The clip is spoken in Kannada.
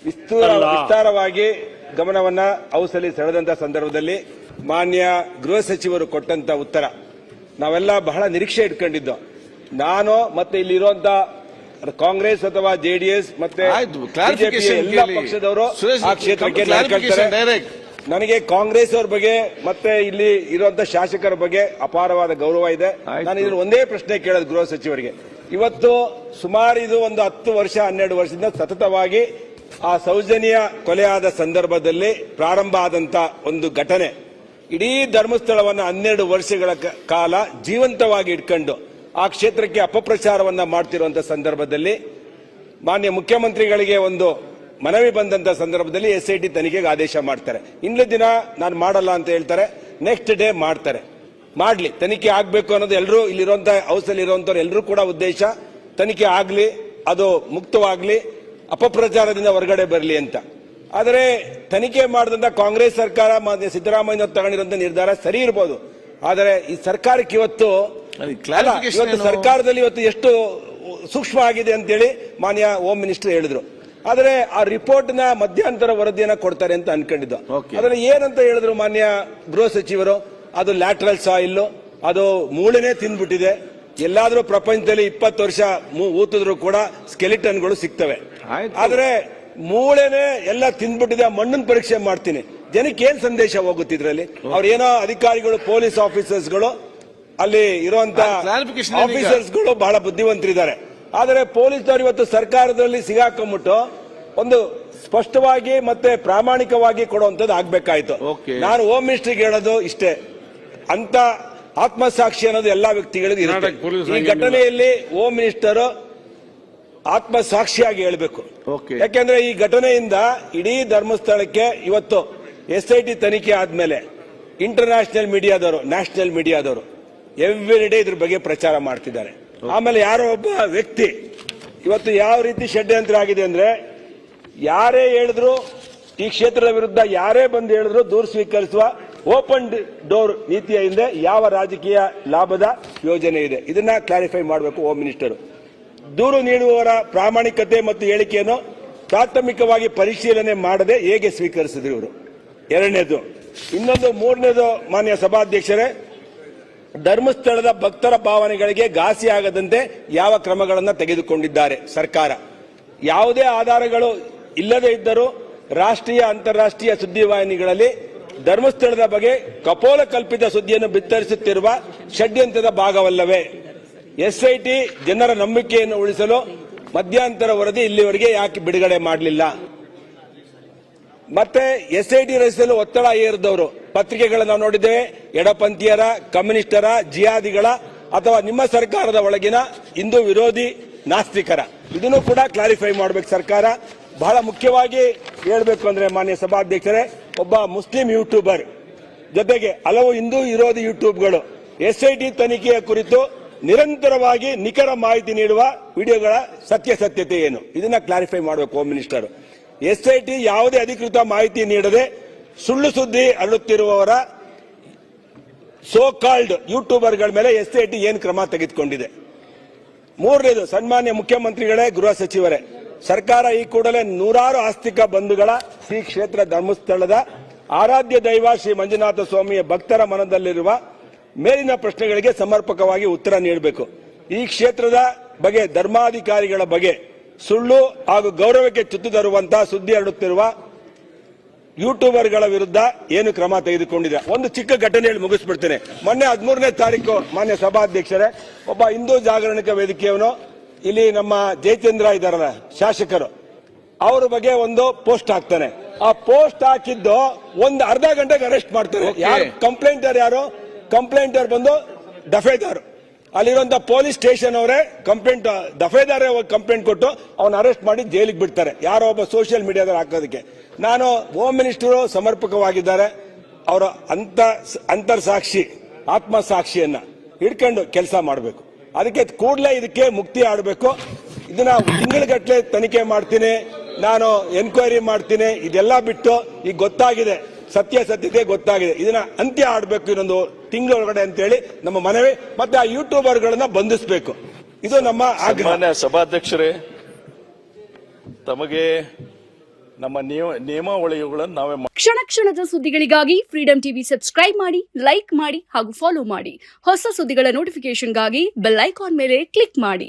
ವಿಸ್ತಾರವಾಗಿ ಗಮನವನ್ನ ಔಸಲಿ ಸೆಳೆದಂತ ಸಂದರ್ಭದಲ್ಲಿ ಮಾನ್ಯ ಗೃಹ ಸಚಿವರು ಕೊಟ್ಟಂತ ಉತ್ತರ ನಾವೆಲ್ಲ ಬಹಳ ನಿರೀಕ್ಷೆ ಇಟ್ಕೊಂಡಿದ್ದು. ನಾನು ಮತ್ತೆ ಇಲ್ಲಿರುವಂತ ಕಾಂಗ್ರೆಸ್ ಅಥವಾ ಜೆಡಿಎಸ್ ಮತ್ತೆ ಬಿಜೆಪಿ ಎಲ್ಲ ಪಕ್ಷದವರು ಆ ಕ್ಷೇತ್ರಕ್ಕೆ ನನಗೆ ಕಾಂಗ್ರೆಸ್ ಅವರ ಬಗ್ಗೆ ಮತ್ತೆ ಇಲ್ಲಿ ಇರುವಂತ ಶಾಸಕರ ಬಗ್ಗೆ ಅಪಾರವಾದ ಗೌರವ ಇದೆ. ನಾನು ಇದನ್ನು ಒಂದೇ ಪ್ರಶ್ನೆ ಕೇಳೋದು ಗೃಹ ಸಚಿವರಿಗೆ. ಇವತ್ತು ಸುಮಾರು ಇದು ಒಂದು 10 ವರ್ಷ 12 ವರ್ಷದಿಂದ ಸತತವಾಗಿ ಆ ಸೌಜನ್ಯ ಕೊಲೆಯಾದ ಸಂದರ್ಭದಲ್ಲಿ ಪ್ರಾರಂಭ ಆದಂತ ಒಂದು ಘಟನೆ ಇಡೀ ಧರ್ಮಸ್ಥಳವನ್ನು 12 ವರ್ಷಗಳ ಕಾಲ ಜೀವಂತವಾಗಿ ಇಟ್ಕೊಂಡು ಆ ಕ್ಷೇತ್ರಕ್ಕೆ ಅಪಪ್ರಚಾರವನ್ನ ಮಾಡ್ತಿರುವಂತಹ ಸಂದರ್ಭದಲ್ಲಿ ಮಾನ್ಯ ಮುಖ್ಯಮಂತ್ರಿಗಳಿಗೆ ಒಂದು ಮನವಿ ಬಂದಂತ ಸಂದರ್ಭದಲ್ಲಿ SIT ತನಿಖೆಗೆ ಆದೇಶ ಮಾಡ್ತಾರೆ. ಇಂದಿನ ದಿನ ನಾನು ಮಾಡಲ್ಲ ಅಂತ ಹೇಳ್ತಾರೆ, ನೆಕ್ಸ್ಟ್ ಡೇ ಮಾಡ್ತಾರೆ. ಮಾಡ್ಲಿ, ತನಿಖೆ ಆಗ್ಬೇಕು ಅನ್ನೋದು ಎಲ್ಲರೂ ಇಲ್ಲಿರುವಂತ ಹೌಸಲ್ಲಿ ಇರುವಂತವ್ರು ಎಲ್ಲರೂ ಕೂಡ ಉದ್ದೇಶ. ತನಿಖೆ ಆಗ್ಲಿ, ಅದು ಮುಕ್ತವಾಗ್ಲಿ, ಅಪಪ್ರಚಾರದಿಂದ ಹೊರಗಡೆ ಬರಲಿ ಅಂತ. ಆದರೆ ತನಿಖೆ ಮಾಡಿದಂತ ಕಾಂಗ್ರೆಸ್ ಸರ್ಕಾರ ಮಾನ್ಯ ಸಿದ್ದರಾಮಯ್ಯ ತಗೊಂಡಿರುವಂತ ನಿರ್ಧಾರ ಸರಿ ಇರಬಹುದು. ಆದರೆ ಈ ಸರ್ಕಾರಕ್ಕೆ ಇವತ್ತು ಸರ್ಕಾರದಲ್ಲಿ ಇವತ್ತು ಎಷ್ಟು ಸೂಕ್ಷ್ಮ ಆಗಿದೆ ಅಂತೇಳಿ ಮಾನ್ಯ ಹೋಮ್ ಮಿನಿಸ್ಟರ್ ಹೇಳಿದ್ರು. ಆದರೆ ಆ ರಿಪೋರ್ಟ್ ನ ಮಧ್ಯಂತರ ವರದಿಯನ್ನ ಕೊಡ್ತಾರೆ ಅಂತ ಅನ್ಕೊಂಡಿದ್ದು. ಅದರಲ್ಲಿ ಏನಂತ ಹೇಳಿದ್ರು ಮಾನ್ಯ ಗೃಹ ಸಚಿವರು, ಅದು ಲ್ಯಾಟ್ರಲ್ ಸಾಯಿಲ್, ಅದು ಮೂಳೆನೇ ತಿಂದ್ಬಿಟ್ಟಿದೆ. ಎಲ್ಲಾದ್ರೂ ಪ್ರಪಂಚದಲ್ಲಿ 20 ವರ್ಷ ಊತಿದ್ರು ಕೂಡ ಸ್ಕೆಲಿಟನ್ಗಳು ಸಿಗ್ತವೆ. ಆದ್ರೆ ಮೂಳೆನೆ ಎಲ್ಲ ತಿಂದ್ಬಿಟ್ಟಿದೆ, ಮಣ್ಣಿನ ಪರೀಕ್ಷೆ ಮಾಡ್ತೀನಿ. ಜನಕ್ಕೆ ಏನ್ ಸಂದೇಶ ಹೋಗುತ್ತಿದ್ರಲ್ಲಿ? ಅವ್ರೇನೋ ಅಧಿಕಾರಿಗಳು, ಪೊಲೀಸ್ ಆಫೀಸರ್ಸ್ಗಳು, ಅಲ್ಲಿ ಇರುವಂತ ಆಫೀಸರ್ಸ್ಗಳು ಬಹಳ ಬುದ್ಧಿವಂತರಿದ್ದಾರೆ. ಆದರೆ ಪೊಲೀಸರು ಇವತ್ತು ಸರ್ಕಾರದಲ್ಲಿ ಸಿಗಾಕೊಂಡ್ಬಿಟ್ಟು ಒಂದು ಸ್ಪಷ್ಟವಾಗಿ ಮತ್ತೆ ಪ್ರಾಮಾಣಿಕವಾಗಿ ಕೊಡುವಂತದ್ದು ಆಗ್ಬೇಕಾಯ್ತು. ನಾನು ಹೋಮ್ ಮಿನಿಸ್ಟರ್ಗೆ ಹೇಳೋದು ಇಷ್ಟೇ, ಅಂತ ಆತ್ಮಸಾಕ್ಷಿ ಅನ್ನೋದು ಎಲ್ಲಾ ವ್ಯಕ್ತಿಗಳಿಗೂ ಇರುತ್ತೆ. ಈ ಘಟನೆಯಲ್ಲಿ ಹೋಮ್ ಮಿನಿಸ್ಟರ್ ಆತ್ಮಸಾಕ್ಷಿಯಾಗಿ ಹೇಳಬೇಕು. ಯಾಕೆಂದ್ರೆ ಈ ಘಟನೆಯಿಂದ ಇಡೀ ಧರ್ಮಸ್ಥಳಕ್ಕೆ ಇವತ್ತು SIT ತನಿಖೆ ಆದ್ಮೇಲೆ ಇಂಟರ್ನ್ಯಾಷನಲ್ ಮೀಡಿಯಾದವರು, ನ್ಯಾಷನಲ್ ಮೀಡಿಯಾದವರು ಎವ್ರಿ ಡೇ ಇದ್ರ ಬಗ್ಗೆ ಪ್ರಚಾರ ಮಾಡ್ತಿದ್ದಾರೆ. ಆಮೇಲೆ ಯಾರೋ ಒಬ್ಬ ವ್ಯಕ್ತಿ ಇವತ್ತು ಯಾವ ರೀತಿ ಷಡ್ಯಂತ್ರ ಆಗಿದೆ ಅಂದ್ರೆ, ಯಾರೇ ಹೇಳಿದ್ರು ಈ ಕ್ಷೇತ್ರದ ವಿರುದ್ಧ ಯಾರೇ ಬಂದು ಹೇಳಿದ್ರು ದೂರು ಸ್ವೀಕರಿಸುವ ಓಪನ್ ಡೋರ್ ನೀತಿಯ ಹಿಂದೆ ಯಾವ ರಾಜಕೀಯ ಲಾಭದ ಯೋಜನೆ ಇದೆ? ಇದನ್ನ ಕ್ಲಾರಿಫೈ ಮಾಡಬೇಕು ಹೋಮ್ ಮಿನಿಸ್ಟರ್. ದೂರು ನೀಡುವವರ ಪ್ರಾಮಾಣಿಕತೆ ಮತ್ತು ಹೇಳಿಕೆಯನ್ನು ಪ್ರಾಥಮಿಕವಾಗಿ ಪರಿಶೀಲನೆ ಮಾಡದೆ ಹೇಗೆ ಸ್ವೀಕರಿಸಿದ್ರು ಇವರು? ಎರಡನೇದು. ಇನ್ನೊಂದು ಮೂರನೇದು, ಮಾನ್ಯ ಸಭಾಧ್ಯಕ್ಷರೇ, ಧರ್ಮಸ್ಥಳದ ಭಕ್ತರ ಭಾವನೆಗಳಿಗೆ ಘಾಸಿಯಾಗದಂತೆ ಯಾವ ಕ್ರಮಗಳನ್ನು ತೆಗೆದುಕೊಂಡಿದ್ದಾರೆ ಸರ್ಕಾರ? ಯಾವುದೇ ಆಧಾರಗಳು ಇಲ್ಲದೇ ಇದ್ದರೂ ರಾಷ್ಟ್ರೀಯ ಅಂತಾರಾಷ್ಟ್ರೀಯ ಸುದ್ದಿವಾಹಿನಿಗಳಲ್ಲಿ ಧರ್ಮಸ್ಥಳದ ಬಗ್ಗೆ ಕಪೋಲ ಕಲ್ಪಿತ ಸುದ್ದಿಯನ್ನು ಬಿತ್ತರಿಸುತ್ತಿರುವ ಷಡ್ಯಂತ್ರದ ಭಾಗವಲ್ಲವೇ? SIT ಜನರ ನಂಬಿಕೆಯನ್ನು ಉಳಿಸಲು ಮಧ್ಯಂತರ ವರದಿ ಇಲ್ಲಿವರೆಗೆ ಯಾಕೆ ಬಿಡುಗಡೆ ಮಾಡಲಿಲ್ಲ? ಮತ್ತೆ SIT ರಚಿಸಲು ಒತ್ತಡ ಹೇರಿದವರು ಪತ್ರಿಕೆಗಳನ್ನು ನಾವು ನೋಡಿದ್ದೇವೆ. ಎಡಪಂಥೀಯರ, ಕಮ್ಯುನಿಸ್ಟರ, ಜಿಹಾದಿಗಳ ಅಥವಾ ನಿಮ್ಮ ಸರ್ಕಾರದ ಒಳಗಿನ ಹಿಂದೂ ವಿರೋಧಿ ನಾಸ್ತಿಕರ? ಇದನ್ನು ಕೂಡ ಕ್ಲಾರಿಫೈ ಮಾಡಬೇಕು ಸರ್ಕಾರ. ಬಹಳ ಮುಖ್ಯವಾಗಿ ಹೇಳಬೇಕು ಅಂದ್ರೆ ಮಾನ್ಯ ಸಭಾಧ್ಯಕ್ಷರೇ, ಒಬ್ಬ ಮುಸ್ಲಿಂ ಯೂಟ್ಯೂಬರ್ ಜೊತೆಗೆ ಹಲವು ಹಿಂದೂ ವಿರೋಧಿ ಯೂಟ್ಯೂಬ್ಗಳು SIT ತನಿಖೆಯ ಕುರಿತು ನಿರಂತರವಾಗಿ ನಿಖರ ಮಾಹಿತಿ ನೀಡುವ ವಿಡಿಯೋಗಳ ಸತ್ಯಾಸತ್ಯತೆ ಏನು? ಇದನ್ನ ಕ್ಲಾರಿಫೈ ಮಾಡಬೇಕು ಹೋಮ್ ಮಿನಿಸ್ಟರ್. SIT ಯಾವುದೇ ಅಧಿಕೃತ ಮಾಹಿತಿ ನೀಡದೆ ಸುಳ್ಳು ಸುದ್ದಿ ಹರಡುತ್ತಿರುವವರ ಸೋ ಕಾಲ್ಡ್ ಯೂಟ್ಯೂಬರ್ಗಳ ಮೇಲೆ SIT ಏನು ಕ್ರಮ ತೆಗೆದುಕೊಂಡಿದೆ? ಮೂರನೇದು, ಸನ್ಮಾನ್ಯ ಮುಖ್ಯಮಂತ್ರಿಗಳೇ, ಗೃಹ ಸಚಿವರೇ, ಸರ್ಕಾರ ಈ ಕೂಡಲೇ ನೂರಾರು ಆಸ್ತಿಕ ಬಂಧುಗಳ ಶ್ರೀ ಕ್ಷೇತ್ರ ಧರ್ಮಸ್ಥಳದ ಆರಾಧ್ಯ ದೈವ ಶ್ರೀ ಮಂಜುನಾಥ ಸ್ವಾಮಿಯ ಭಕ್ತರ ಮನದಲ್ಲಿರುವ ಮೇಲಿನ ಪ್ರಶ್ನೆಗಳಿಗೆ ಸಮರ್ಪಕವಾಗಿ ಉತ್ತರ ನೀಡಬೇಕು. ಈ ಕ್ಷೇತ್ರದ ಬಗ್ಗೆ, ಧರ್ಮಾಧಿಕಾರಿಗಳ ಬಗ್ಗೆ ಸುಳ್ಳು ಹಾಗೂ ಗೌರವಕ್ಕೆ ಚ್ಯುತಿ ತರುವಂತಹ ಸುದ್ದಿ ಹರಡುತ್ತಿರುವ ಯೂಟ್ಯೂಬರ್ಗಳ ವಿರುದ್ಧ ಏನು ಕ್ರಮ ತೆಗೆದುಕೊಂಡಿದೆ? ಒಂದು ಚಿಕ್ಕ ಘಟನೆಯಲ್ಲಿ ಮುಗಿಸ್ಬಿಡ್ತೇನೆ. ಮೊನ್ನೆ 13ನೇ ತಾರೀಕು ಮಾನ್ಯ ಸಭಾಧ್ಯಕ್ಷರೇ, ಒಬ್ಬ ಹಿಂದೂ ಜಾಗರಣಿಕ ವೇದಿಕೆಯವನು, ಇಲ್ಲಿ ನಮ್ಮ ಜಯಚಂದ್ರ ಇದ್ದಾರಲ್ಲ ಶಾಸಕರು, ಅವ್ರ ಬಗ್ಗೆ ಒಂದು ಪೋಸ್ಟ್ ಹಾಕ್ತಾನೆ. ಆ ಪೋಸ್ಟ್ ಹಾಕಿದ್ದು ಒಂದು ಅರ್ಧ ಗಂಟೆಗೆ ಅರೆಸ್ಟ್ ಮಾಡ್ತಾರೆ. ಯಾರು ಕಂಪ್ಲೇಂಟರ್? ಯಾರು ಕಂಪ್ಲೇಂಟರ್? ಬಂದು ದಫೇದಾರ್. ಅಲ್ಲಿರುವಂತಹ ಪೊಲೀಸ್ ಸ್ಟೇಷನ್ ಅವರೇ ಕಂಪ್ಲೇಂಟ್, ದಫೇದಾರೇ ಕಂಪ್ಲೇಂಟ್ ಕೊಟ್ಟು ಅವನ ಅರೆಸ್ಟ್ ಮಾಡಿ ಜೈಲಿಗೆ ಬಿಡ್ತಾರೆ. ಯಾರೋ ಒಬ್ಬ ಸೋಷಿಯಲ್ ಮೀಡಿಯಾದಲ್ಲಿ ಹಾಕೋದಕ್ಕೆ. ನಾನು ಹೋಮ್ ಮಿನಿಸ್ಟರ್ ಸಮರ್ಪಕವಾಗಿದ್ದಾರೆ, ಅವರ ಅಂತರ್ಸಾಕ್ಷಿ ಆತ್ಮಸಾಕ್ಷಿಯನ್ನ ಹಿಡ್ಕೊಂಡು ಕೆಲಸ ಮಾಡಬೇಕು. ಅದಕ್ಕೆ ಕೂಡಲೇ ಇದಕ್ಕೆ ಮುಕ್ತಿ ಆಡಬೇಕು. ಇದನ್ನ ತಿಂಗಳಗಟ್ಟಲೆ ತನಿಖೆ ಮಾಡ್ತೀನಿ, ನಾನು ಎನ್ಕ್ವೈರಿ ಮಾಡ್ತೀನಿ, ಇದೆಲ್ಲ ಬಿಟ್ಟು ಈಗ ಗೊತ್ತಾಗಿದೆ, ಸತ್ಯಾಸತ್ಯತೆ ಗೊತ್ತಾಗಿದೆ, ಇದನ್ನ ಅಂತ್ಯ ಆಡಬೇಕು ಇನ್ನೊಂದು ತಿಂಗಳೊಳಗಡೆ ಅಂತೇಳಿ ನಮ್ಮ ಮನವಿ. ಮತ್ತೆ ಆ ಯೂಟ್ಯೂಬರ್ಗಳನ್ನ ಬಂಧಿಸಬೇಕು, ಇದು ನಮ್ಮ ಆಗ್ರಹ. ಸಭಾಧ್ಯಕ್ಷರೇ, ತಮಗೆ ನಮ್ಮ ನಿಯಮಾವಳಿಗಳನ್ನು ನಾವೇ ಕ್ಷಣ ಕ್ಷಣದ ಸುದ್ದಿಗಳಿಗಾಗಿ ಫ್ರೀಡಂ ಟಿವಿ ಸಬ್ಸ್ಕ್ರೈಬ್ ಮಾಡಿ, ಲೈಕ್ ಮಾಡಿ ಹಾಗೂ ಫಾಲೋ ಮಾಡಿ. ಹೊಸ ಸುದ್ದಿಗಳ ನೋಟಿಫಿಕೇಶನ್ಗಾಗಿ ಬೆಲ್ ಐಕಾನ್ ಮೇಲೆ ಕ್ಲಿಕ್ ಮಾಡಿ.